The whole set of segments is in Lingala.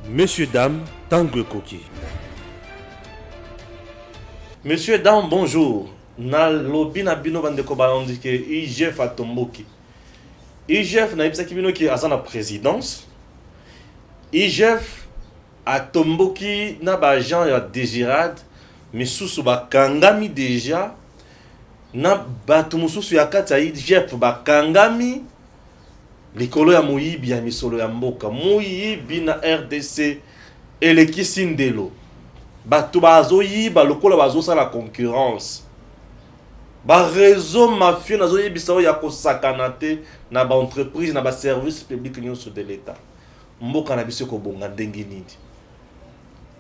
Messieurs, dames, Tango Koki. Messieurs, dames, bonjour. Na lobi na bino bandeko balondi ke IGF atomboki. IGF na yebisaki bino ki aza na présidence. IGF atomboki na ba agent ya Désirade misusu bakangami déjà na bato mususu ya kati ya IGF bakangami likolo ya moyibi ya misolo ya mboka. Moyibi na RDC elekisi ndelo. Bato bazoyiba lokola bazosala concurrence. Ba réseau mafieux nazo yebisa ya kosakana te na ba entreprise na ba service public nyonso de l'état. Mboka na biso ko bonga ndenge nini.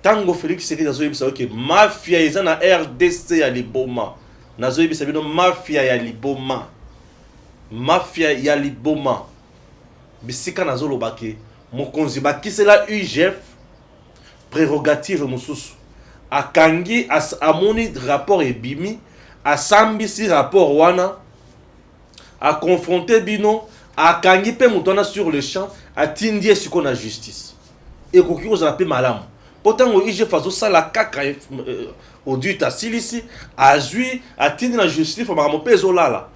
Tango Félix Tshisekedi nazo yebisa ke mafia eza na RDC ya liboma. Nazo yebisa bino mafia ya liboma. Mafia ya liboma. Bisika nazo lobake mokonzi bakisela UGF prérogative mususu. Akangi amoni rapport ebimi asambisi rapport wana a confronté bino akangi pe mutona sur le champ atindi esiko na justice et koki kozala pe malamu potango IGF fazo sala kaka audit asilisi azui atindi na justice fo makambo pe ezolala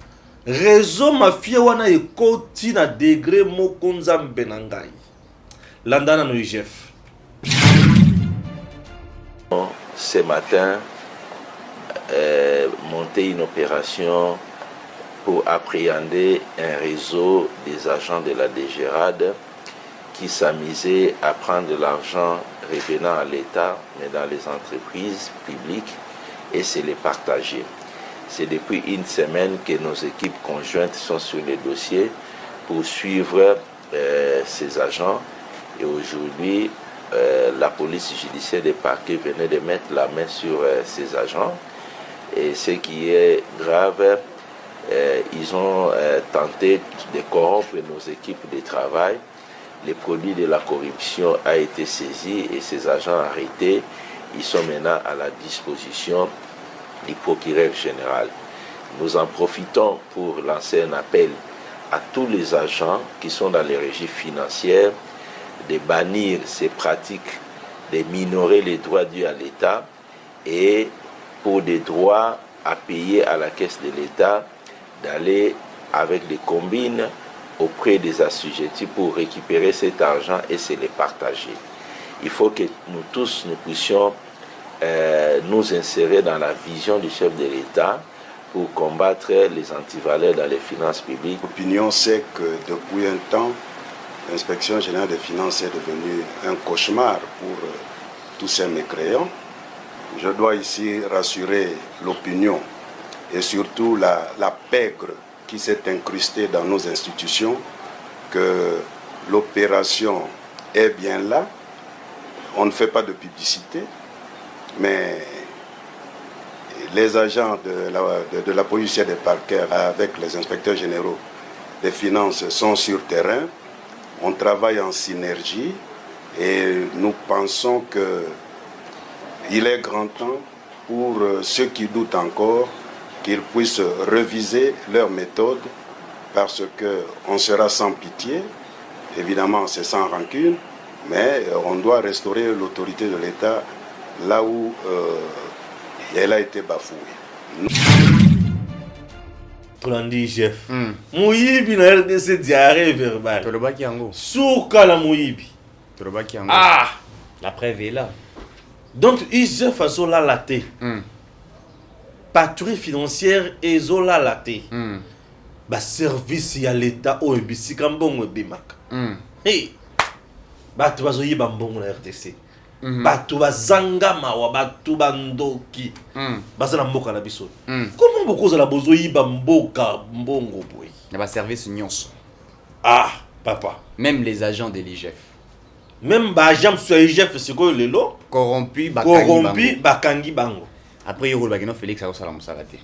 réseau mafia wana ekoti na degré moko nzambe na ngai landana no IGF. Ce matin, monter une opération pour appréhender un réseau des agents de la DGRAD qui s'amusait à prendre de l'argent revenant à l'État, mais dans les entreprises publiques, et se les partager. C'est depuis une semaine que nos équipes conjointes sont sur les dossiers pour suivre ces agents. Et aujourd'hui, la police judiciaire des parquets venait de mettre la main sur ces agents. Et ce qui est grave, ils ont tenté de corrompre nos équipes de travail. Les produits de la corruption a été saisi et ces agents arrêtés. Ils sont maintenant à la disposition du procureur général. Nous en profitons pour lancer un appel à tous les agents qui sont dans les régies financières de bannir ces pratiques, de minorer les droits dus à l'État et pour des droits à payer à la caisse de l'État, d'aller avec des combines auprès des assujettis pour récupérer cet argent et se les partager. Il faut que nous tous, nous puissions nous insérer dans la vision du chef de l'État pour combattre les antivaleurs dans les finances publiques. L'opinion, c'est que depuis un temps, l'inspection générale des finances est devenue un cauchemar pour tous ces mécréants. Je dois ici rassurer l'opinion et surtout la pègre qui s'est incrustée dans nos institutions que l'opération est bien là. On ne fait pas de publicité, mais les agents de la police des parquets avec les inspecteurs généraux des finances sont sur terrain. On travaille en synergie et nous pensons qu'il est grand temps pour ceux qui doutent encore qu'ils puissent reviser leurs méthodes parce qu'on sera sans pitié, évidemment c'est sans rancune, mais on doit restaurer l'autorité de l'État là où elle a été bafouée. Tolandi chef. Moyibi na RDC diarrhée verbale. Tolobaki yango. Souka la moyibi. Tolobaki yango. Ah, la preuve est là. donc IGF façon la laté. Patrouille financière ezola laté. Ba service ya l'État o ebisika mbongo ebimaka. Hey. Bato bazoyiba mbongo na RDC. Bato bazanga mawa bato bandoki bazana mboka na biso. Comment bokoza la bozoyiba mboka mbongo boy? Il y a service nyonso. Ah, papa. Même les agents de l'IGF. Même ba agent sur IGF c'est quoi le lot? Corrompu bakangi bango. Après yoro bagino Félix a sala musala te.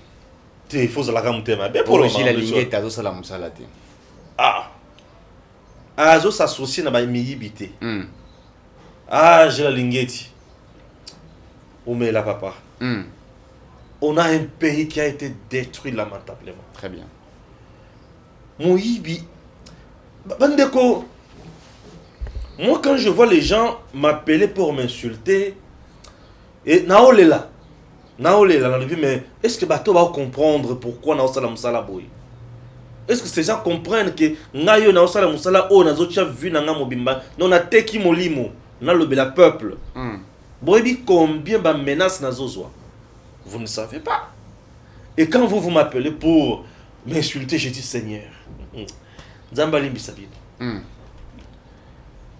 Il faut la ramute ma be pour le la ligne ta sala musala te. Ah. Azo s'associer na ba miyibité. Ah, j'ai la linguette. Mais là, papa. On a un pays qui a été détruit lamentablement. Très bien. Moyibi. Bandeko. Moi, quand je vois les gens m'appeler pour m'insulter, et naolela, mais est-ce que bateau va comprendre pourquoi naosala musala boy? Est-ce que ces gens comprennent que ngayo naosala musala o nazotia vu nanga mobimba, non na teki molimo, na lobela peuple. Boyebi combien ba menace nazozwa? Vous ne savez pas. Et quand vous m'appelez pour m'insulter, je dis Seigneur. Zambali Bisabine.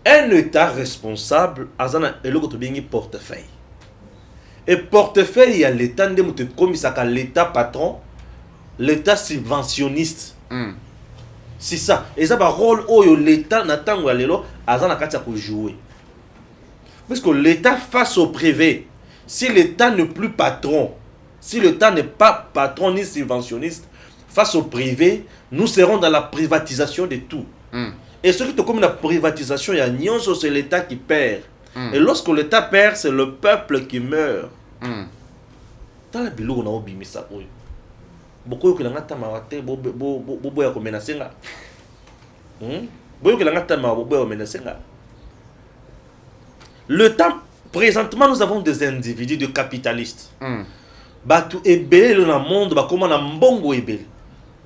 Un État responsable a un portefeuille. Et portefeuille, il y a l'État comme l'État patron, l'État subventionniste. C'est ça. Et ça, le rôle où l'État n'attend pas jouer. Parce que l'État face au privé, si l'État n'est plus patron, si l'État n'est pas patron ni subventionniste, face au privé, nous serons dans la privatisation de tout. Et ce qui est comme la privatisation, il y a nion, c'est l'État qui perd. Et lorsque l'État perd, c'est le peuple qui meurt. Dans la bilo, on a oublié ça. Beaucoup de gens ont menacé. Le temps, présentement, nous avons des individus de capitalistes. Batu ebele dans le monde, comment on a mbongo ebele.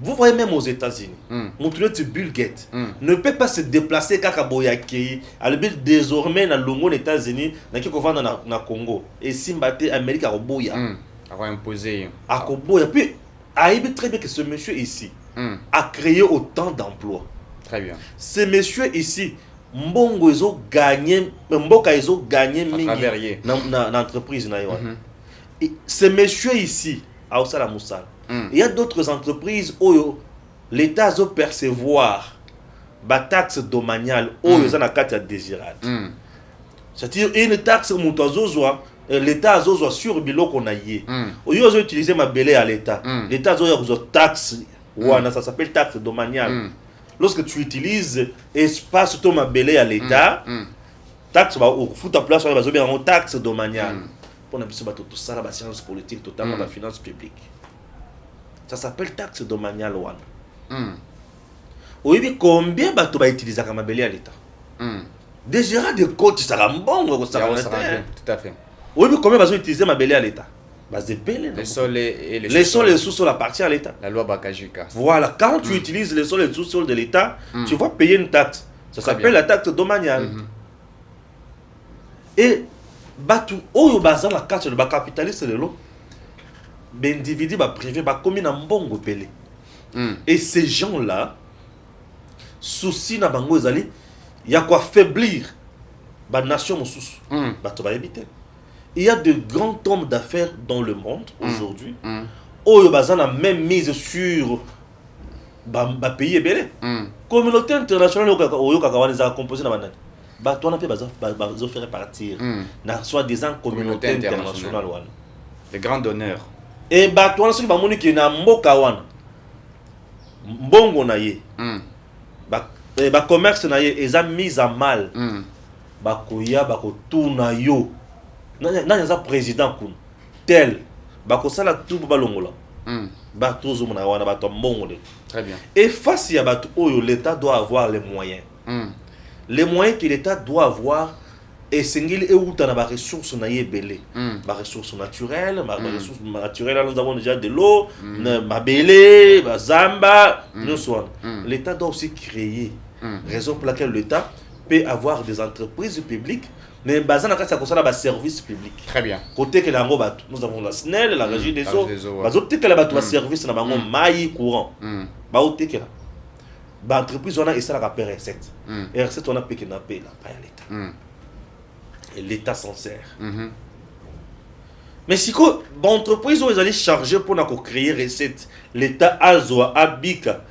Vous voyez même aux États-Unis, mon Bill Gates ne peut pas se déplacer kaka boyaki. Albi désormais dans l'Ongo États-Unis, dans qui qu'on dans Congo et Simbate Amérique à Boya. A imposé. À Koboya. Puis, Aïbi très bien que ce monsieur ici a créé autant d'emplois. Très bien. Ce monsieur ici, mbongo ils ont gagné, mboka ils ont gagné dans l'entreprise. Et ce monsieur ici, à Osala Moussal. Il y a d'autres entreprises où l'État doit percevoir la taxe domaniale où ils ont la carte désirable. C'est-à-dire une taxe l'État a sur le bilan qu'on a eu. Ils ont utilisé ma belé à l'État. L'État a une taxe, ça s'appelle taxe domaniale. Lorsque tu utilises espace ton ma belé à l'État, taxe au foot à place, on a besoin de taxe domaniale. Pour tout ça, la science politique, totalement la finance publique. Ça s'appelle taxe domaniale. Oui, combien de gens utilisent la belé à l'État? Déjà, des coachs, ça rend bon. Tout à fait. Oui, combien de gens utilisent ma belé à l'État? Les sols et les sols et les sous-sols appartiennent à l'État. La loi Bakajika. Voilà, quand tu utilises les sols et les sous-sols de l'État, tu vas payer une taxe. Ça s'appelle la taxe domaniale. Et batu oyo baza la carte de ba capitaliste lelo l'individu ba privé ba comme na mbongo pelé. Et ces gens-là souci na bango ezali ya quoi faiblir ba nation mosusu bato ba éviter. Il y a de grands hommes d'affaires dans le monde aujourd'hui oyo baza na même mise sur ba pays ebele. Communauté internationale oyo kaka wana za composé na banani. On a fait faire partir dans soi-disant communauté internationale. Les grands donneurs. Et on a fait qui na mboka wana. Mbongo na ye. Ba commerce na ye eza mise à mal. Ba koya ba ko tourna yo. Na za président kun. Tel ba ko sala tout ba longola. Ba tozo mona wana ba to mbongo de. Très bien. Et face à ba oyo l'État doit avoir les moyens. Les moyens que l'État doit avoir et c'est qu'il est où dans les ressources belé, les ressources naturelles, les ressources naturelles nous avons déjà de l'eau, ma belé, ma zamba, l'État doit aussi créer raison pour laquelle l'État peut avoir des entreprises publiques mais basé dans ça concerne les services publics. Très bien. Côté que nous avons la SNEL, la régie des eaux, que la service na bango maï courant. Ba que l'entreprise on a et ça la paie recette. Et recette on a payé na paye la paye à l'État. Et l'État s'en sert. Mais si quoi l'entreprise où ils allaient charger pour créer recette, l'État azoa abika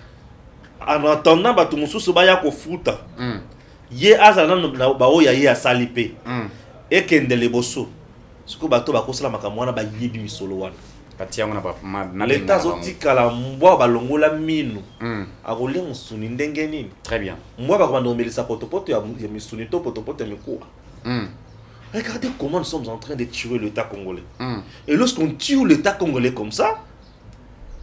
en attendant ba tout mususu ba ya ko futa. Ye azana na ba o ya ye asalipe. Et kendele bosso. Ce que bato ba ko sala makamwana ba yibi misolo wana. L'État zotika la mbwa balongola minu akolia musuni ndenge nini. Très bien. Mbwa bakomanda omelisa potopoto ya misuni to potopoto ya mikuwa. Regardez comment nous sommes en train de tuer l'État congolais. Et lorsqu'on tue l'État congolais comme ça,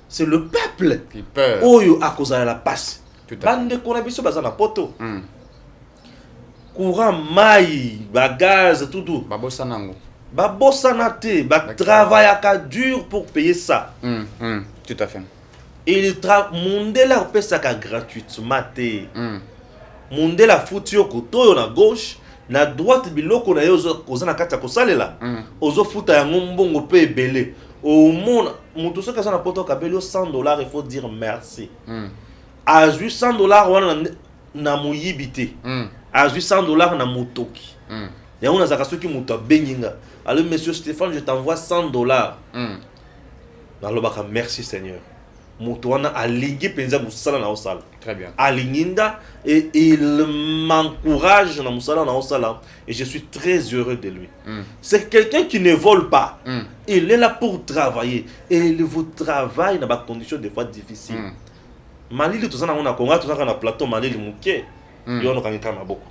c'est le peuple qui peur. Oyo a causé la passe. Bande qu'on a biso bazana poto. courant mai ba gaz tout Babosa nango. ba bossana te ba travaillaka dur pour payer ça. Tout à fait. Et le mondela opesaka gratuitement te. Mondela futi yo koto yo na gauche na droite biloko na yo oza na kati ya kosalela. Ozo futa yango mbongo pe ebele. Au monde mutu soki aza na poto kabeli yo $100, il faut dire merci. À $800 wana na moyibi te. À $800 na motoki. Yango nazaka soki mutu abenginga. Alors monsieur Stéphane, je t'envoie $100. Nalobaka merci Seigneur. Mutu wana alingi penza musala na osala. Très bien. Alinginda et il m'encourage na musala na osala et je suis très heureux de lui. C'est quelqu'un qui ne vole pas. Il est là pour travailler et il vous travaille dans des conditions des fois difficiles. Malili tozana na konga tozana na plateau malili muke. Yo no kangika maboko.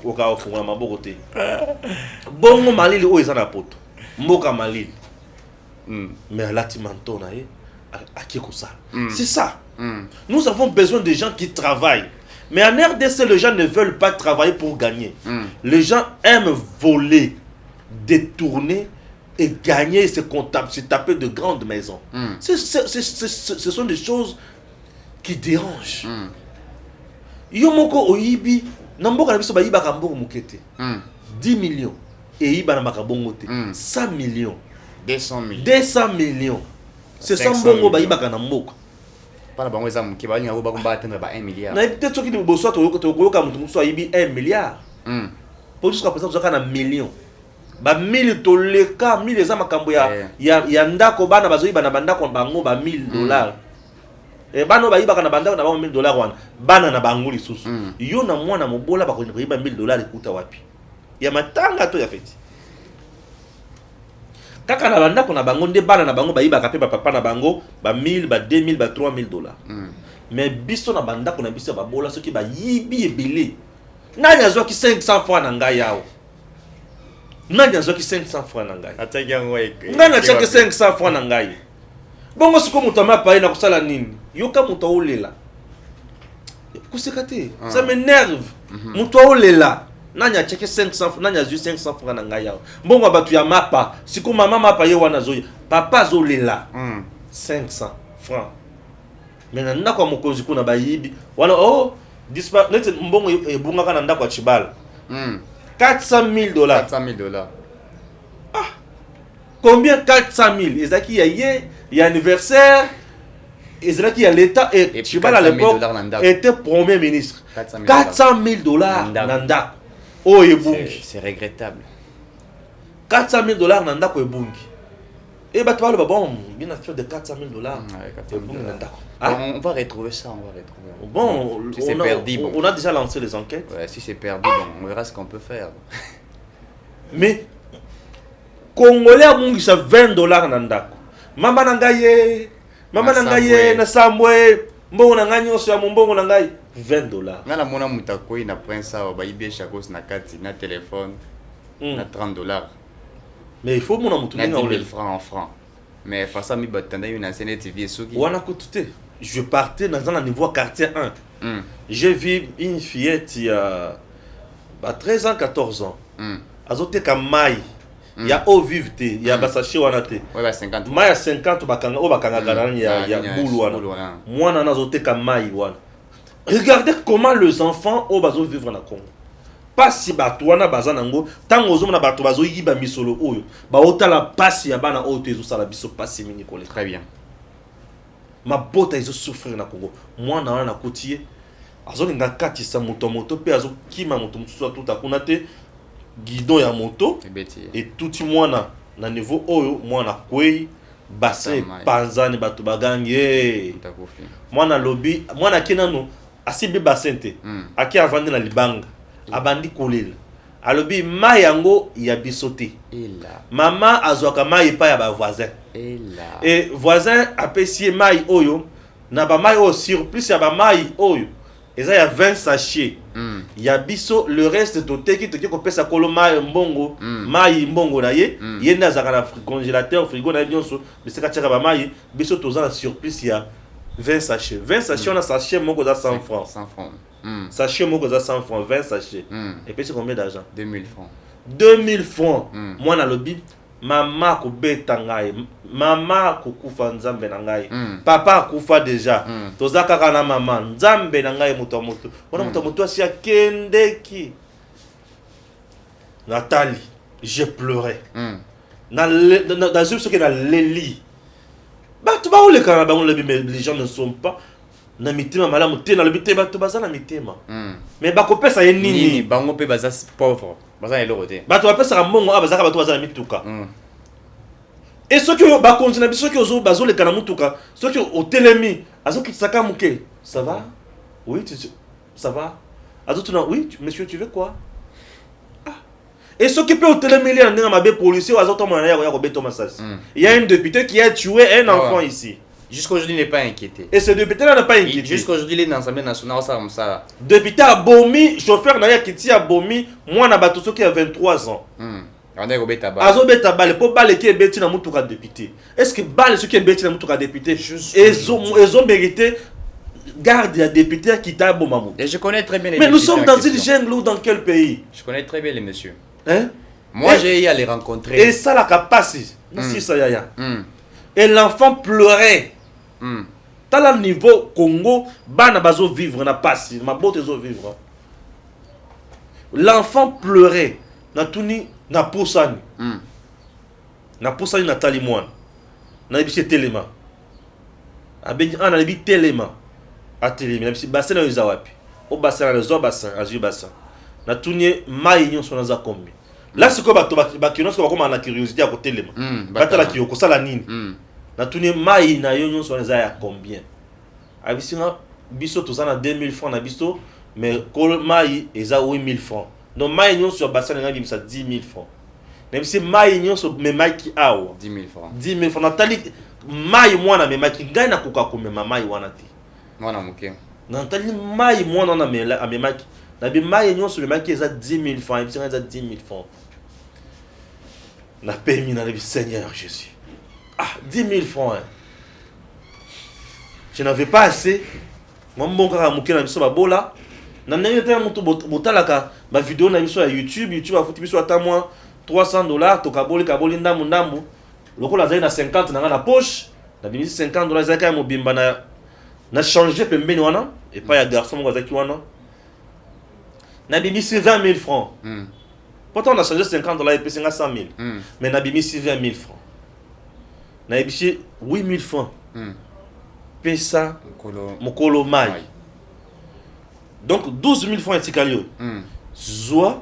Oka ofunga maboko te. Bongo malili o ezana poto. Mboka malili. Mais alati manto na ye akikosa. C'est ça. Nous avons besoin de gens qui travaillent. Mais en RDC, les gens ne veulent pas travailler pour gagner. Les gens aiment voler, détourner et gagner et se taper de grandes maisons. Ce sont des choses qui dérangent. Yomoko oyibi, namboka na biso ba yiba kambongo mukete. 10 millions et yiba na makabongo te. 100 millions. 200 millions. 200 millions. C'est ça mbongo ba yiba kana mboka. Pas bango za muke ba linga ba komba atteindre ba 1 milliard. Na peut-être soki ni boso to yoka mutu muso yibi 1 milliard. Pour jusqu'à présent zaka na millions. Ba 1000 to leka 1000 eza makambo ya ndako bana bazoyi bana bandako bango ba $1000. Et bano ba yibaka na bandako na ba $1000 wana bana na bango lisusu. Yo na mwana mobola ba ko yiba $1000 ekuta wapi? Ya matanga to ya feti. Kaka na bandako na bango nde bana na bango ba yibaka pe papa na bango ba 1000 ba 2000 ba $3000. Mais biso na bandako na biso ba bola soki ba yibi ebele. Nani azwaki 500 francs na ngai yao? Nani azwaki 500 francs na ngai? Ataki yango eke. Nani azwaki 500 francs na ngai? Bongo siko mutu amapaye na kusala nini? Yoka mutu olela. Kuseka te. Ça m'énerve. Mutu olela. Nani acheke 500 nani azwi 500 francs na ngai yao? Bongo batu ya mapa, siko mama mapa ye wana zoya. Papa zolela. 500 francs. Mais na ndako mokonzi kuna bayibi. Wana nete mbongo ebungaka na ndako ya Chibala. $400,000. $400,000. Combien 400,000? Ezaki ya ye, ya anniversaire, ezaki ya l'État et Chibala à l'époque était premier ministre. $400,000 na ndako. Oh ebungi. C'est regrettable. $400,000 na ndako ebungi. Et bah toi le bon, bien sûr de $400,000. On va retrouver ça, on va retrouver. Bon, si c'est perdu, on a déjà lancé les enquêtes. Ouais, si c'est perdu, bon, on verra ce qu'on peut faire. Mais Congolais a mungisa $20 na ndako. Mama na ngai na samwe mbongo na ngai nyonso ya mbongo na ngai $20. Ngala mona mutakoi na prince awa ba ibie chakos na kati na téléphone na $30. Mais il faut mon amour, 10 000 francs en francs. Mais face à mi batanda une ancienne TV soki. Wana kutute. Je partais dans un niveau quartier 1. J'ai vu une fillette il y a 13 ans, 14 ans. Azote kamai. Il y a eau vive te, il y a basaché wana te. Ouais, bah 50. Mai ya 50 bakanga o bakanga garana ya boule wana. Mwana na azote kamai wana. Regardez comment les enfants au bazo vivre na Congo. Pasi bato wana bazanango tango ozomona bato bazo yiba misolo oyo ba otala pasi ya bana oyo tezo sala biso pasi mingi koleka. Très bien. Ma bota izo souffrir na Congo. Mwana wana na kotiye azolinga katisa moto pe azo kima moto mususu tout akuna te guidon ya moto et tout mwana na niveau oyo mwana kwei bassin panzani bato bagangi mwana lobi mwana kinano asibi bassin te aki avandi na libanga abandi kolela alobi mai yango ya bisote mama azwaka mai pa ya ba voisin et voisin apesi mai oyo na ba mai oyo surplus ya ba mai oyo eza ya 20 sachets ya biso le reste toteki ko pesa kolo mai mbongo mai mbongo na ye yenda zaka na congélateur frigo na nyonso biseka tchaka ba mai biso toza na surplus ya 20 sachets on a sachet moko za 100 francs Sachet moko za 100 francs, 20 sachets. Et puis c'est combien d'argent? 2000 francs. 2000 francs. Moi na lobi mama ko beta ngai, mama ko kufa nzambe na ngai. Papa kufa déjà. Toza kaka na mama, nzambe na ngai moto moto. Ona moto moto asi akendeki. Nathalie, j'ai pleuré. Dans ce que dans Léli. Bah tu vas où les Canadiens, les gens ne sont pas. Na mitema malamu te na lobite ba to baza na mitema. Mais ba ko pesa ye nini? Bango pe baza pauvre. Baza elo roté. Ba to pesa mbongo abaza ka ba to baza na mituka. Et ceux qui ba continue ceux qui ozo bazo le kana mutuka, ceux qui au telemi, azo ki saka muke. Ça va? Oui, ça va. Azo tu oui, monsieur tu veux quoi? Et ceux qui peuvent au télémili en disant ma policier ou azo to mona ya ko beto masasi. Il y a un député qui a tué un enfant ici. Jusqu'aujourd'hui, il n'est pas inquiété. Et ce député-là n'a pas inquiété. Jusqu'aujourd'hui, il est dans l'Assemblée nationale. Ça. Député a bomi, chauffeur n'a qui a bomi, moi n'a pas tout ce qui a 23 ans. On est au bêta bal. Azo bêta bal, pour bal qui est bêti dans mon tour à député. Est-ce que bal ce qui est bêti dans mon tour à député? Ils ont mérité garde à député qui t'a bon mamou. Et je connais très bien les Mais nous sommes dans une jungle ou dans quel pays? Je connais très bien les messieurs. Hein? Moi, j'ai eu à les rencontrer. Et ça, la capacité. Si ça y a. Et l'enfant pleurait. Dans le niveau Congo, bana bazo vivre na passe, ma bote zo vivre. L'enfant pleurait. Na tuni na posani. Na posani na talimwan. Na biche telema. Abedi ana bi telema. A telema, na biche bassin na uzawapi. O bassin na zo bassin, azu bassin. Na tuni mai nyon so na za kombi. Là c'est quoi bato ba kino ko ba na curiosité à côté telema. Bata la kiyoko sala nini. Na tuni mai na yo nyonso na ya combien? Abisinga biso tozana 2000 francs na biso mais kol mai eza 8000 francs. Donc mai nyonso bassin nga bimisa 10000 francs. Même si mai nyonso me mai ki awa 10000 francs. 10000 francs natali mai mwana me mai ki ngai na kuka ko me mai wana te. Mwana muke. Natali mai mwana na me la me mai. Na bi mai nyonso me mai ki eza 10000 francs, ebisinga eza 10000 francs. Na permis na le Seigneur Jésus. Ah, 10 000 francs. Hein. Je n'avais pas assez. Moi, mon gars, je suis sur la bola. Je n'ai pas ma vidéo sur YouTube. YouTube a foutu sur moi $300. Tu as kaboli ndambu ndambu. Loko la na 50 dans la poche. Na bimi $50 zaka mo bimba na changer pembeni wana et pas ya garçon mo zaki wana. Na bimi 20 000 francs. Pourtant on a changé $50 et puis 100 000. Mais na bimi 20 000 francs. Na ebishi 8000 francs. Pesa mokolo mai. Donc 12 000 francs etikali. Zwa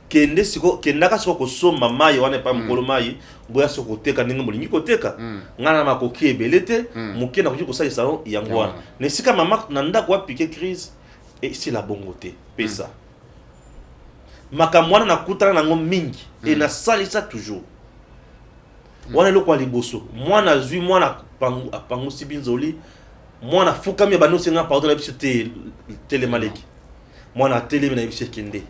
kende siko kendaka siko kosomba mai wana pa mokolo mai boya soko teka ninga molingi koteka. Ngana makoki ebelete moke na koki kosalisa yango wana. Ne sika mama na ndako wa piquer crise et c'est la bongote pesa. Makamwana na kutana nango mingi et na salisa toujours. Wana loko wa liboso mwana zui mwana pangu sibinzoli mwana fukami bano senga pardon na biso telemaleki mwana telemi na biso kende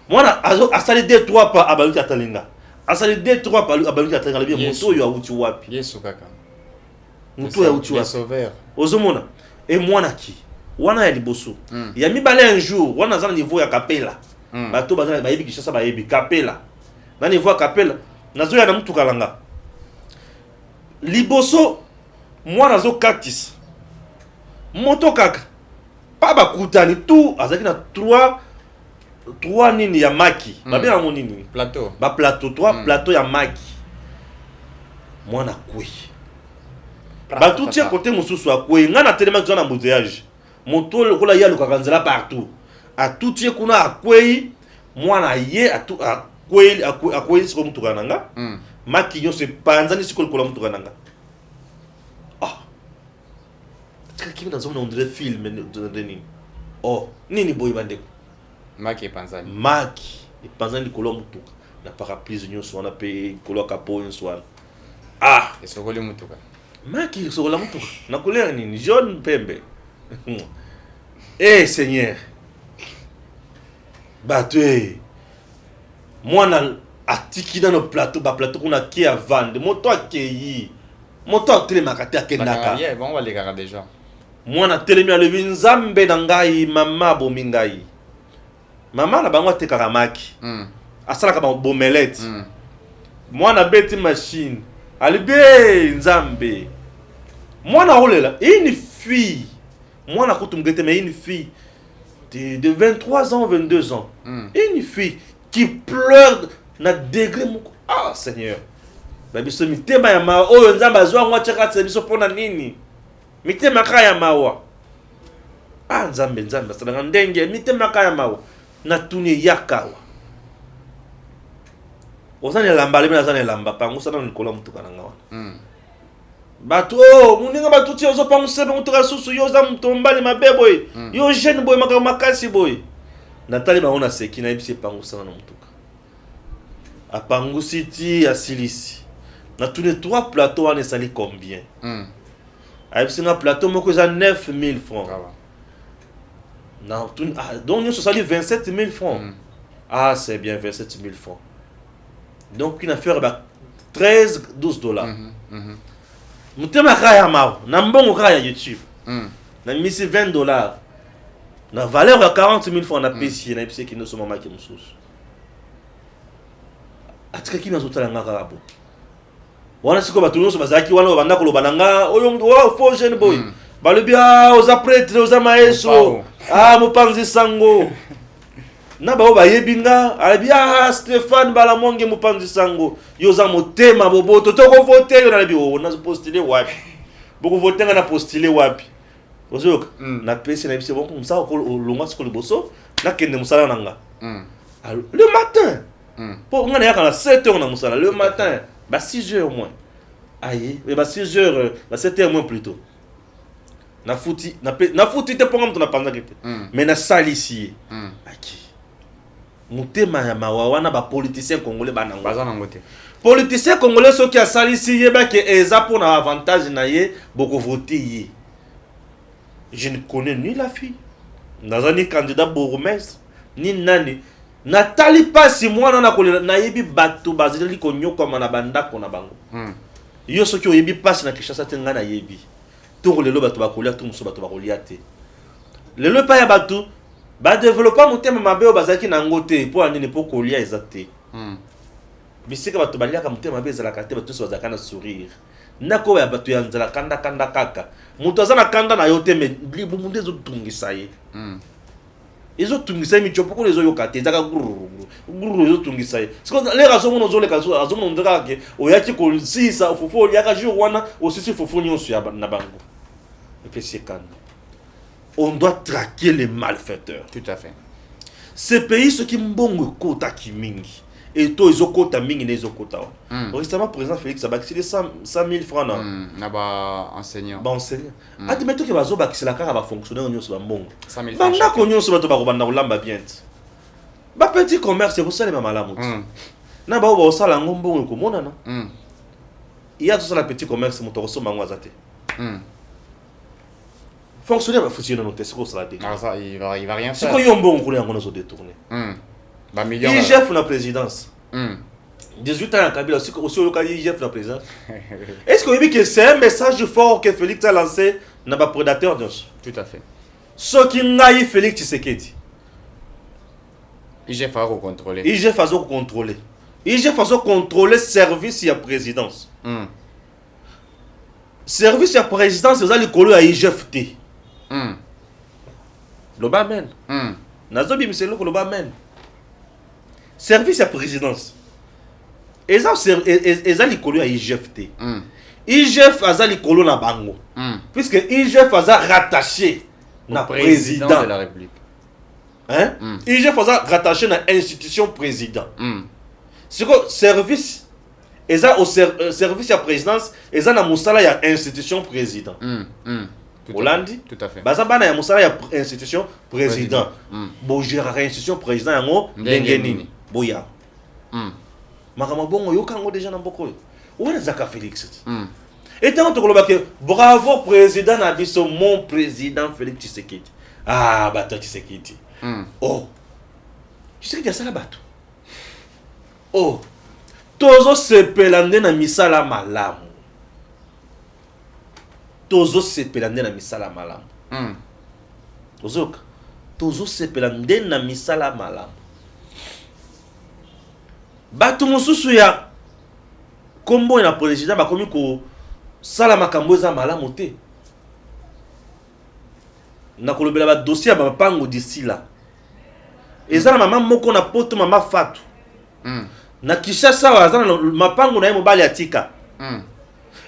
mwana asali 2-3 pa abaluki atalinga asali 2-3 pa abaluki atalinga bien moto yo auti wapi Yesu kaka moto ya auti wapi sauveur ozomona et mwana ki wana ya liboso ya mibale un jour wana za niveau ya kapela bato bazana bayebi kishasa bayebi kapela na niveau ya kapela nazo ya na mtu kalanga liboso mwana zo katis moto kaka pa bakutani tout azaki na 3 nini ya maki babe na nini plateau ba plateau 3 plateau ya maki mwana kwe ba tout tia côté mususu akwe ngana telema zona embouteillage moto lokola ya lokaka nzela partout a tout tia kuna akwe mwana ye akwe siko mutu kananga maki yo se panzani siko lokola mutu kananga qui dans un autre film de nini oh nini boy bandeko maki panzani maki et panzani likolo mutuka na parapluie nyonso wana pe kolo kapo nyonso wana esokoli mutuka maki esokola mutuka na couleur nini jaune pembe Seigneur batwe mwana atiki dans le plateau ba plateau kuna ki avande moto akeyi moto atelemaka te akendaka bon on va les garder déjà mwana telemi alobi nzambe na ngai mama bomi ngai mama na bango atekaka maki asalaka bomelete mwana beti machine alibi nzambe mwana olela une fille mwana kutumgete mais une fille de 23 ans 22 ans une fille qui pleure na degré moko ah Seigneur babiso mitema ya mawa oyo nzambe azwa ngwa chaka biso pona nini mitema kaya mawa ah nzambe salanga ndenge mitema kaya mawa na tuni yakawa ozana lamba lebe nazana lamba pangu sana nikola mutuka nanga wana bato muninga bato ti ozo pangu sebe mutuka susu yo za mtombali mabebo yo jeune boy makasi boy natali baona seki na ibisi pangu sana na mutuka apangu siti asilisi na tous les 3 plateaux on est sali combien avec un plateau moko za 9000 francs donc nous sali 27000 francs ah c'est bien 27000 francs donc une affaire ba 13-12 dollars mutema kaya mawo na mbongo kaya YouTube na misi 20 dollars na valeur ya 40000 francs na PC na PC qui nous sommes maki mususu atika kina zotala ngaka rabo wana siko batu nyonso bazaki wana banda koloba nanga oyo faux jeune boy balobi oza prêtre oza maeso mopanzi sango na bao bayebinga alabi Stéphane Balamonge mopanzi sango yoza motema boboto toko voter yo alabi na postuler wapi boko voter na postuler wapi ozoyoka na pesi na bise bonko msa ko longa siko liboso na kende musala nanga le matin pour ngana yaka na 7h na musala le matin bah 6h au moins aïe mais bah 6h bah 7h moins plutôt na fouti te ponga mtona panda kete mais na salisi aki mutema ya mawawana ba politicien congolais banango bazana ngote politicien congolais soki a salisi yeba ke eza pour na avantage na ye boko voter ye je ne connais ni la fille nazani candidat bourgmestre ni nani natali pasi mwana na kolela na yebi bato bazeli konyoko mana bandako na bango yo soki oyebi pasi na Kinshasa te nga na yebi to lelo bato bakolia to muso bato bakolia te lelo pa ya bato ba développer motema mabe o bazaki na ngote po anini po kolia ezate bisika bato baliaka motema mabe ezala kate bato so bazaka na sourire ndako ya bato ya nzala kanda kaka muto azana kanda na yote me libu munde zo tungisa ye ils ont tout ça mais tu pourquoi les ont yoka te zaka guru ils ont tout ça c'est comme les raisons nous ont les cas raison nous ndaka ke oyaki ko si ça fofo yaka jour wana aussi fofo nyonso ya na bango et puis c'est quand on doit traquer les malfaiteurs tout à fait ce pays ce qui mbongo kota kimingi et toi ils ont kota mingi les ont kota récemment président Félix Sabak c'est 100 000 francs na ba enseignant admettons que bazo bakisi la kaka ba fonctionnaire nyonso ba mbongo 100 000 banda ko nyonso bato bakobanda kolamba bien ba petit commerce ko sala malamu na ba ba osala ngombongo ko monana il y a tout ça la petit commerce moto ko soma ngwa zate fonctionnaire ba fonctionnaire no test ko sala de ça il va rien faire c'est ko yombongo ko yango no so détourner ba million il chef la présidence 18 ans à Kabila aussi au local IGF la présidence. Est-ce que vous que c'est un message fort que Félix a lancé dans les prédateurs? Tout à fait. Ce qui n'a eu Félix Tshisekedi. IGF a contrôlé. IGF a contrôlé. IGF a contrôlé service à présidence. Service à présidence, c'est ça le colo à IGF T. Le bamen. Nazobi monsieur le bamen. Service à présidence. Ils ont likolo à IGFT. IGF a likolo na bango. Puisque IGF a rattaché au président de la République. Hein? IGF a rattaché à l'institution président. C'est que service au service à présidence, ils ont musala ya institution président. Hollandi? Tout à fait. Baza bana ya musala ya institution président. Bo gérer institution président yango ndengeni. Boya. Makama bongo yokango déjà na mboko yo. Owana zaka Félix. Et tant que bravo président na biso mon président Félix Tshisekedi. Ah bato Tshisekedi. Oh. Tshisekedi asala bato. Oh. Tozo sepelande na misala malamu. tozo sepela nde na misala malamu ozoka tozo sepela nde na misala malamu bato mosusu ya kombo na président bakomi ko sala makambo eza malamu te na kolobela ba dossier ba mapango d'ici là eza na mama moko na poto mama Fatu na Kishasa wa za na mapango na ye mobali atika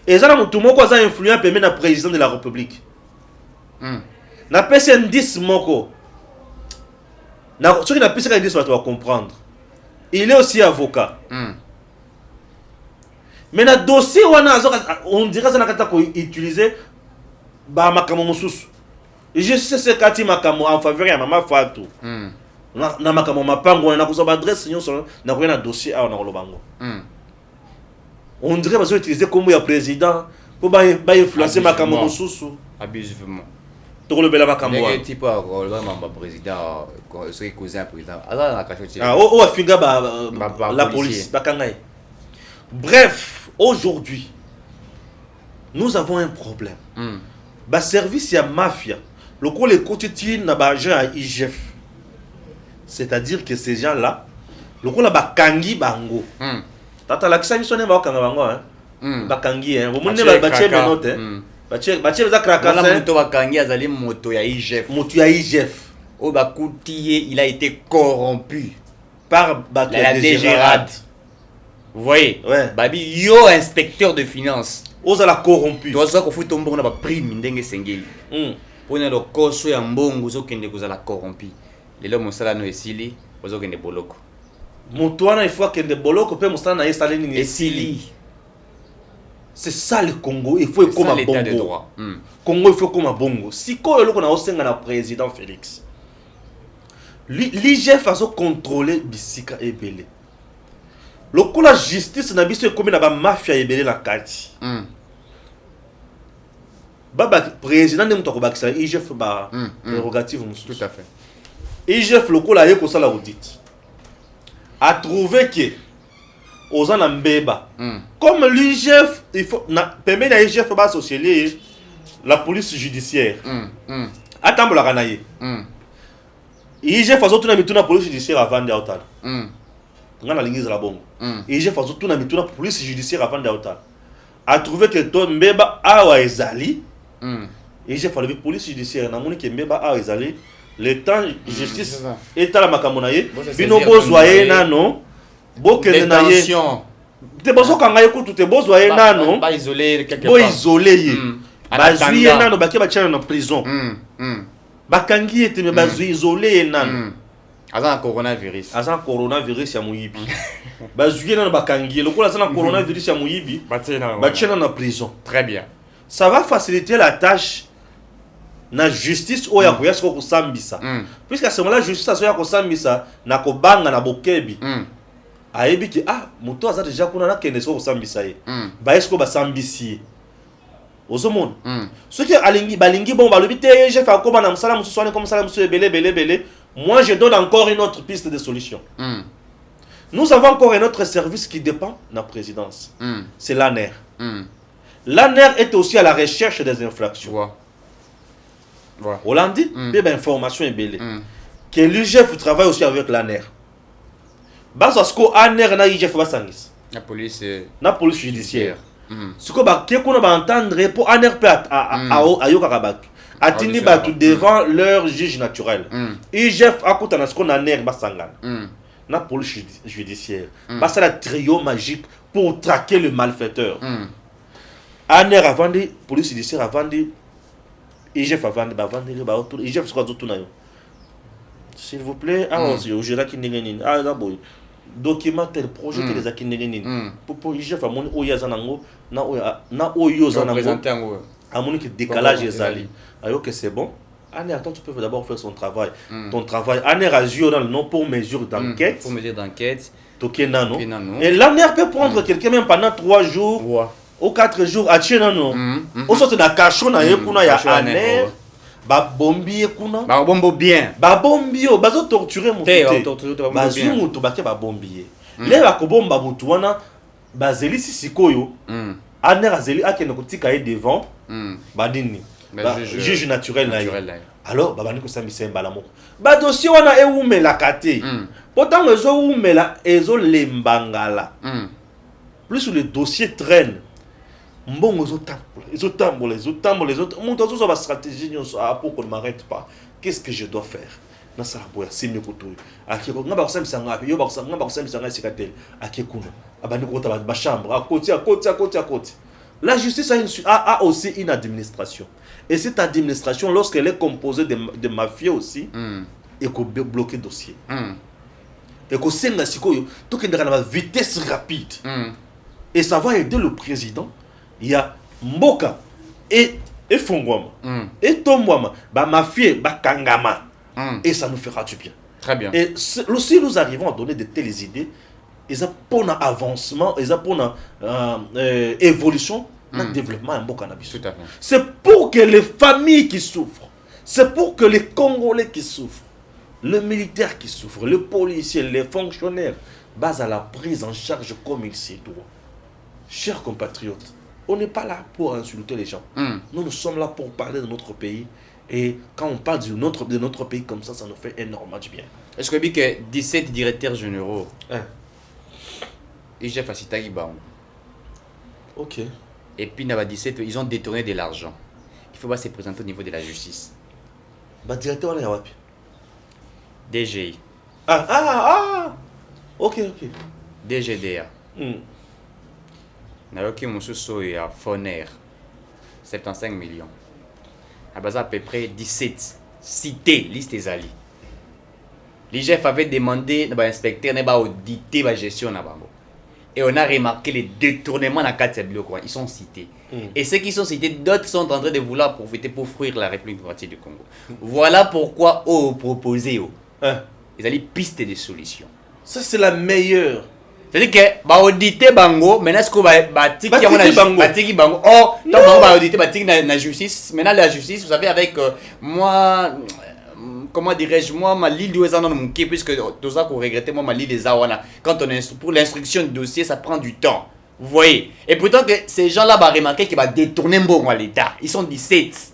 eza na mutu moko aza influent pembe na président de la république na pese 10 moko na soki na pese ka 10 bato va comprendre il est aussi avocat mais na dossier wana on dirait ça na kata ko utiliser ba makamo mosusu je sais ce kati makamo en faveur ya mama Fatu na makamo mapango na ko ba adresse nyonso na ko na dossier a na kolobango on dirait bazo utiliser comme ya président pour ba influencer makamo mosusu abusivement to kolobela makambo wana type ba mamba président c'est cousin président ala na kacho o afinga la police bakangai. Bref, aujourd'hui, nous avons un problème. Ba service ya mafia, le coup les quotidiens na ba agent à IGF. C'est-à-dire que ces gens-là, le coup la ba kangi bango. Tata la kisa misone ba kanga bango hein. Ba kangi hein. Vous monne ba bache benote hein. Bache za kraka ça. Moto ba kangi azali moto ya IGF. Moto ya IGF. O ba koutier, il a été corrompu par la DGRAD. Vous voyez, ouais. Babi, yo inspecteur de finances. Oza la corrompu. Tu vois ça qu'on fout ton bon na ba prime ndenge sengeli. Pona lo koso ya mbongo zo kende ko za la corrompu. Lelo mosala no esili, ozo kende boloko. Moto wana il faut kende boloko pe mosala na esali ni esili. C'est ça le Congo, il faut comme un l'état de droit. Congo il faut comme un bongo. Si ko yo na osenga na président Félix. L'IGF a contrôler bisika ebele. Lokola la justice na biso comme na ba mafia ebele na kati. Baba président de mutako bakisa IGF ba prérogative musu. Tout à fait. IGF lokola ye ko sala audit. A trouvé que Ozana mbeba. Comme l'IGF il faut na permet na IGF ba associer la police judiciaire. Attends la kanaye. IGF fazo tuna mituna police judiciaire avant de autal. Ngana lingiza la bongo. IGF fazo tuna mituna police judiciaire avant de autal. A trouvé que ton mbeba awa ezali. IGF la police judiciaire na moni ke mbeba awa ezali. Le temps justice est à la macamonaye. Bino bozoye nano. Bokende na ye. Te bozo kangaye ko tout te bozoye nano. Ba isolé quelque part. Bo isolé. Bazuye nano baké ba tchana na prison. Bakangi ete me bazuye isolé nano. Azan coronavirus. Azan coronavirus ya muyibi. Bazuye nano bakangi. Lokola azan coronavirus ya muyibi. Ba tchana na prison. Très bien. Ça va faciliter la tâche na justice oya ko yasko ko sambisa. Puisque à ce moment-là justice asoya ko sambisa na ko banga na bokebi. Ayebi ki moto aza déjà kuna na kende so ko sambisa ye. Ba esko ba sambisi. Ozomon. Ce qui alingi balingi bon balobi te je fais comme na msala musu soane comme sala musu belé. Moi je donne encore une autre piste de solution. Nous avons encore un autre service qui dépend de la présidence. C'est l'ANER. L'ANER est aussi à la recherche des infractions. Hollande, information est belle. Que l'IGF travaille aussi avec l'ANER. Parce que l'ANER na IGF va s'angis. La police judiciaire. Ce que qu'on va entendre pour ANER peut à Yokarabak. Atini batu devant leur juge naturel. IGF a coûté à ce qu'on ANER va s'angan. La police judiciaire. Parce que la trio magique pour traquer le malfaiteur. ANER avant de police judiciaire avant de IGF avant de vendre IGF sera tout na yo. S'il vous plaît, je gère qui n'engagine. D'abord documenter le projet que les akinengine. Pour IGF amoni oyazanango na oyozanango. Amoni que décalage ezali. Ayo que c'est bon. ANER, attends, tu peux d'abord faire son travail. Ton travail. ANER a joué dans le nom pour mesure d'enquête. Pour mesure d'enquête. Et l'ANER peut prendre quelqu'un même pendant 3 jours. Ou 4 jours à Tchénano. Au sorte de cachot na yekuna ya ANER. Ba bombi yekuna. Ba bombo bien. Ba bombi yo. Bazo torturer mon côté. Bazu mutu bake ba bombi. Le ba ko bomba mutu wana. Ba zeli sikoyo. ANER azeli akene kotika ye devant. Badini. Bah, Juge naturel na ye. naturel na ye. Alors babandi kosambisa mbala moko. Ba dossier wana eumela kate. Pourtant ezoumela ezolembangala. Plus le dossier traîne. Mbongo ezotambola. Mon tozo ba stratégie nyonso pour qu'on ne m'arrête pas. Qu'est-ce que je dois faire? Na sala boya simi kotoyo. Akiko ngaba kosambisa ngapi? Yo ba kosambisa ngapi sikatel? Akikuno. Abandi kota ba chambre, à côté. La justice a aussi une administration. Et cette administration, lorsqu'elle est composée de mafieux aussi, elle peut bloquer le dossier. Et que c'est une vitesse rapide. Et ça va aider le président. Il y a Mboka et Fongwama. Et Tomwama, mafieux, Kangama. Et ça nous fera du bien. Très bien. Et si nous arrivons à donner de telles idées, ils ont pour un avancement, ils ont pour une évolution, un développement, un bon cannabis. Tout à fait. C'est pour que les familles qui souffrent, c'est pour que les Congolais qui souffrent, les militaires qui souffrent, les policiers, les fonctionnaires, basent à la prise en charge comme il s'y doit. Chers compatriotes, on n'est pas là pour insulter les gens. Nous sommes là pour parler de notre pays. Et quand on parle de notre pays comme ça nous fait énormément du bien. Est-ce que vous que 17 directeurs généraux, IGF a cité Bango. Ok. Et puis, dans 17, ils ont détourné de l'argent. Il faut pas se présenter au niveau de la justice. Directeur, on est wapi? DGI. Ok. DGDA. Nayoki Moussousou et à Foner. 75 millions. À peu près 17 cités, liste des alliés. L'IGF avait demandé à l'inspecteur d'auditer la gestion. Et on a remarqué les détournements dans 4 blocs. Ils sont cités. Et ceux qui sont cités, d'autres sont en train de vouloir profiter pour fruire la République démocratique du Congo. Voilà pourquoi on proposé ils allaient piste de solutions. Ça, c'est la meilleure. C'est-à-dire que auditer bango, maintenant ce qu'on va batiki bango. Oh, tant bango va auditer batiki na justice. Maintenant la justice, vous savez avec moi, comment dirais-je, moi ma l'île de Ouezana mon qui puisque tout ça qu'on regrettait moi ma l'île des Awana. Quand on est pour l'instruction du dossier, ça prend du temps. Vous voyez. Et pourtant que ces gens-là va remarquer qu'ils va détourner bon à l'État. Ils sont 17.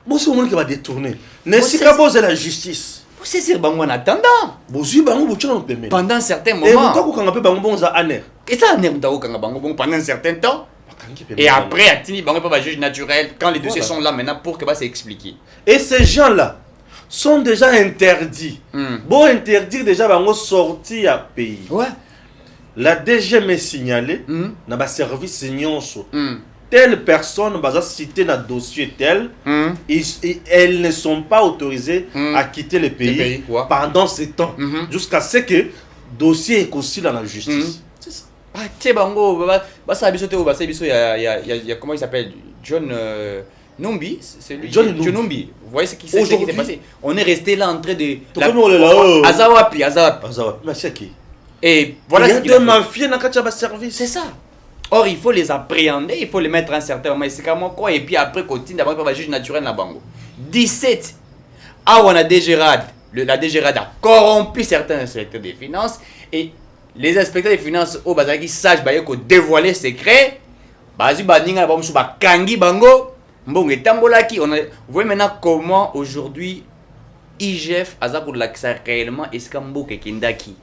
Bon, c'est au monde qui va détourner. N'est-ce pas poser la justice? C'est sûr, en attendant. Pendant un certain moment. Et ça, pendant un certain temps. Et après, il n'y a pas de juge naturel quand les dossiers sont là maintenant pour que ça s'explique. Et ces gens-là sont déjà interdits. Bon, interdire déjà, ils sorti à pays. Ouais. La DG m'a signalé, dans le service Nyonso. Telle personne va citer dans le dossier tel, elles ne sont pas autorisées à quitter le pays pendant ce temps, jusqu'à ce que le dossier est aussi dans la justice. C'est ça. Comment il s'appelle? John Numbi, c'est lui. John Numbi. Vous voyez ce qui s'est passé? On est resté là en train de. Azawapi. Et voilà ce qu'il a fait. C'est ça. Or, il faut les appréhender, il faut les mettre à un certain moment. C'est comment quoi? Et puis après, continue d'abord par le juge naturel na bango. 17. Ah, on a DGRAD. La DGRAD a corrompu certains inspecteurs des finances. Et les inspecteurs des finances, au bazaki, sachent que dévoiler secret. Bazi baninga ba musu ba kangi bango. Mbonge tambolaki. Vous voyez maintenant comment aujourd'hui IGF a pour l'accès réellement eskambo ke kindaki.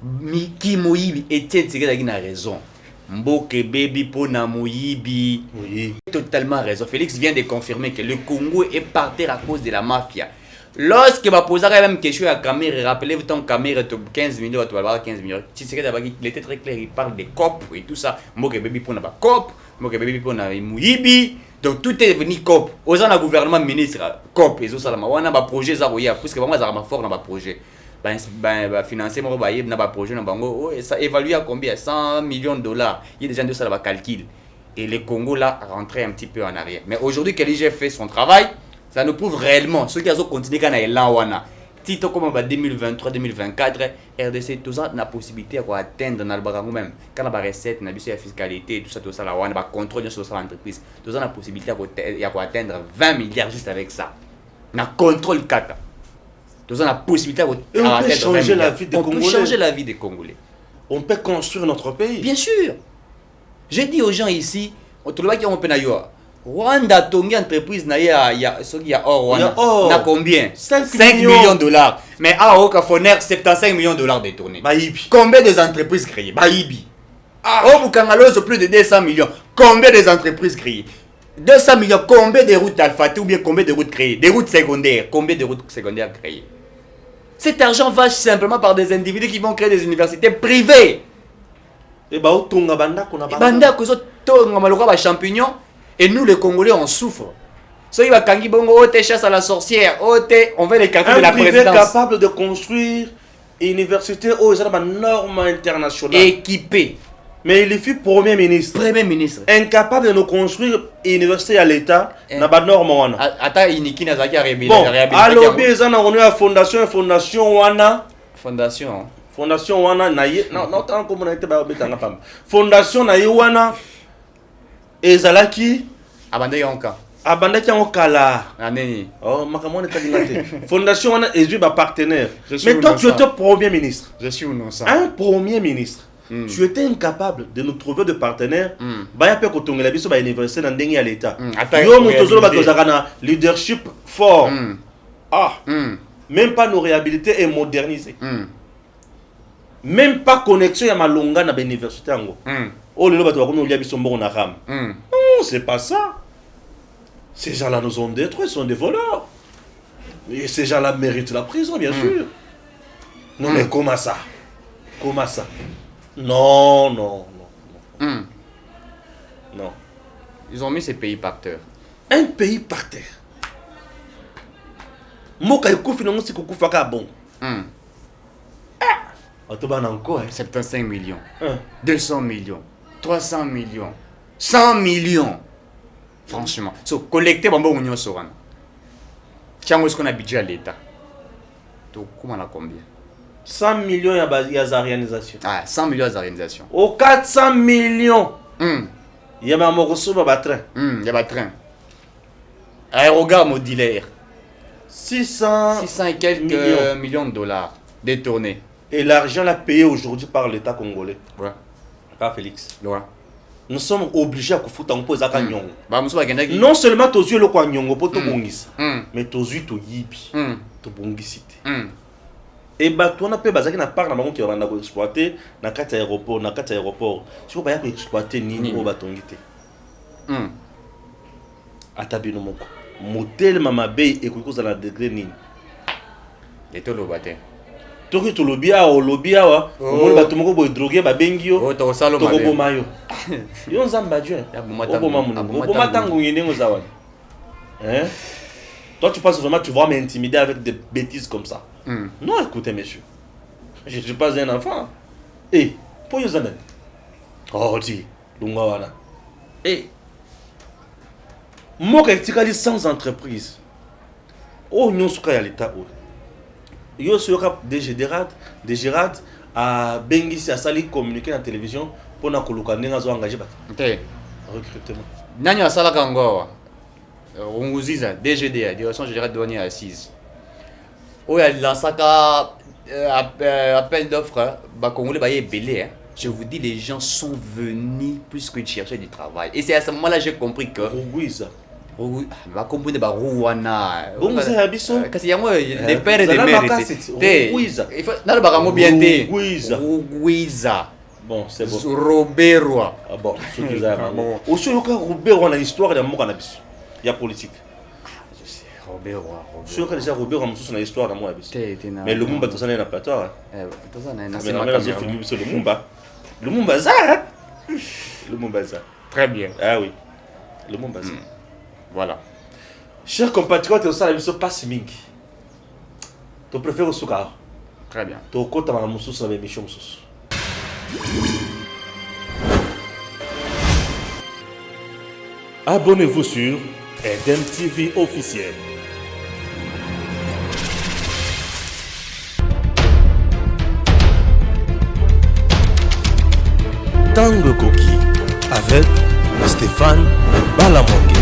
Miki Moyibi Etienne Tshisekedi a raison. Mboke baby pona Moyibi. Oui. Totalement raison. Félix vient de confirmer que le Congo est par terre à cause de la mafia. Lorsque va poser la même question à Kamere, rappelez-vous ton Kamere 15 millions, tu vas avoir 15 millions. Tshisekedi il était très clair, il parle des COP et tout ça. Mboke baby pona ba COP, Mboke baby pona Moyibi. Donc tout est devenu COP. Aux gens le gouvernement ministre COP et tout ça là. On a un projet zaroya puisque vraiment ça va fort dans le projet. Financer mon projet ça évalue à combien? 100 millions de dollars. Il y a des gens de ça là calcul. Et le Congo là rentrait un petit peu en arrière. Mais aujourd'hui que l'IGF fait son travail, ça nous prouve réellement ceux qui ont continué quand il wana. Tito comme 2023 2024 RDC tout ça la possibilité à atteindre dans le barango même quand la recette na la fiscalité tout ça là on va contrôler sur l'entreprise tout ça la possibilité à atteindre 20 milliards juste avec ça. Na contrôle kata. Nous avons la possibilité de changer la vie des Congolais. On peut changer la vie des Congolais. On peut construire notre pays. Bien sûr. J'ai dit aux gens ici, otolobaki yango mpe na yo Rwanda tongi entreprise na ya soki ya or wana or. na combien 5 millions de dollars mais aoka fournir 75 millions de dollars détournés bayibi combien des entreprises créées bayibi Ah. au Bukangaloso plus de 200 millions combien des entreprises créées 200 millions combien de routes Alphaté ou bien combien de routes créées des routes secondaires combien de routes secondaires créées cet argent va simplement par des individus qui vont créer des universités privées et ba otonga bandako na banda ko tonga maloko ba champignons et nous les Congolais on souffre ceux qui va kangi bongo ote chasse à la sorcière ote on veut les quartiers de la privé présidence capable de construire une université aux normes internationales équipé mais il fut premier ministre incapable de nous construire une université à l'état na ba norme wana ata iniki na zaki bon alors bien ça na on a fondation wana fondation wana na ye non tant comme on était ba betanga pam fondation na ye wana ezalaki abandaki yango kala oh makamone kalingate fondation wana ezui ba partenaire mais toi tu étais premier ministre je suis innocent un premier ministre tu étais incapable de nous trouver de partenaires baya pe ko tongela biso ba université na ndenge ya l'état yo mutozolo ba tozaka na leadership fort même pas nous réhabiliter et moderniser même pas connexion ya malonga na ba université yango oh lelo bato bakomi olia biso mbongo na ram non c'est pas ça ces gens-là nous ont détruits, ils sont des voleurs et ces gens-là méritent la prison bien sûr non mais comment ça non ils ont mis ces pays par terre un pays par terre moka ekufi nango si kokufaka bon Autobana encore 75 millions 200 millions 300 millions 100 millions franchement so collecter bambo union sorana tiango est-ce qu'on a budget à l'état to comment on a combien 100 millions ya za réalisation 100 millions za réalisation au 400 millions ya ma moroso ba train ya ba train aérogare modulaire 600 et quelques millions de dollars détournés et l'argent là payé aujourd'hui par l'état congolais par Félix nous sommes obligés à foutre en pause à Kanyongo. Non seulement aux yeux le Kanyongo pour tout bongis, mais aux yeux to yibi, to bongisite. Et bah toi on a pas besoin na part na bango qui va na exploiter na carte aéroport si vous pas y exploiter ni au batongité. Atabino moko. Modèle mama bay et ko za la degré ni. Et to lo baté. Toki to lobia o lobia wa mo bato moko boy droguer ba bengio to salo to ko mayo yo nzamba dieu oboma tango ngene ngozawa toi tu penses vraiment tu vas m'intimider avec des bêtises comme ça non écoutez monsieur je suis pas un enfant pour yo zana di lunga wana moka etikali sans entreprise nyosuka ya l'état yo soka DGRAD a bengisi asali communiquer na télévision pour na koluka ndenga zo engager bato recrutement nani asala kango Runguziza DGDA direction générale douanière assise oya lansaka appel d'offres ba congolais ba belé je vous dis les gens sont venus puisqu'ils cherchaient du travail et c'est à ce moment-là j'ai compris que Runguziza va comprendre ba Rwanda bon c'est abisso kasi yango des pères et des mères il faut dans le barango bien té Runguziza bon c'est bon Roberwa bon ce que ça bon aussi yoka Roberwa na histoire de moka na biso ya politique je sais Roberwa je sais déjà Roberwa mususu na histoire na moi biso mais le Mumba tosana na patoire tosana na c'est ma film biso le Mumba ça très bien oui le Mumba ça voilà. Chers compatriotes, au sein de l'émission Passe Mingi. Tu préfères au Soukar. Très bien. Tu comptes à la Moussous sur l'émission Moussous. Abonnez-vous sur Eden TV officiel. Tango Koki avec Stéphane Balamongue.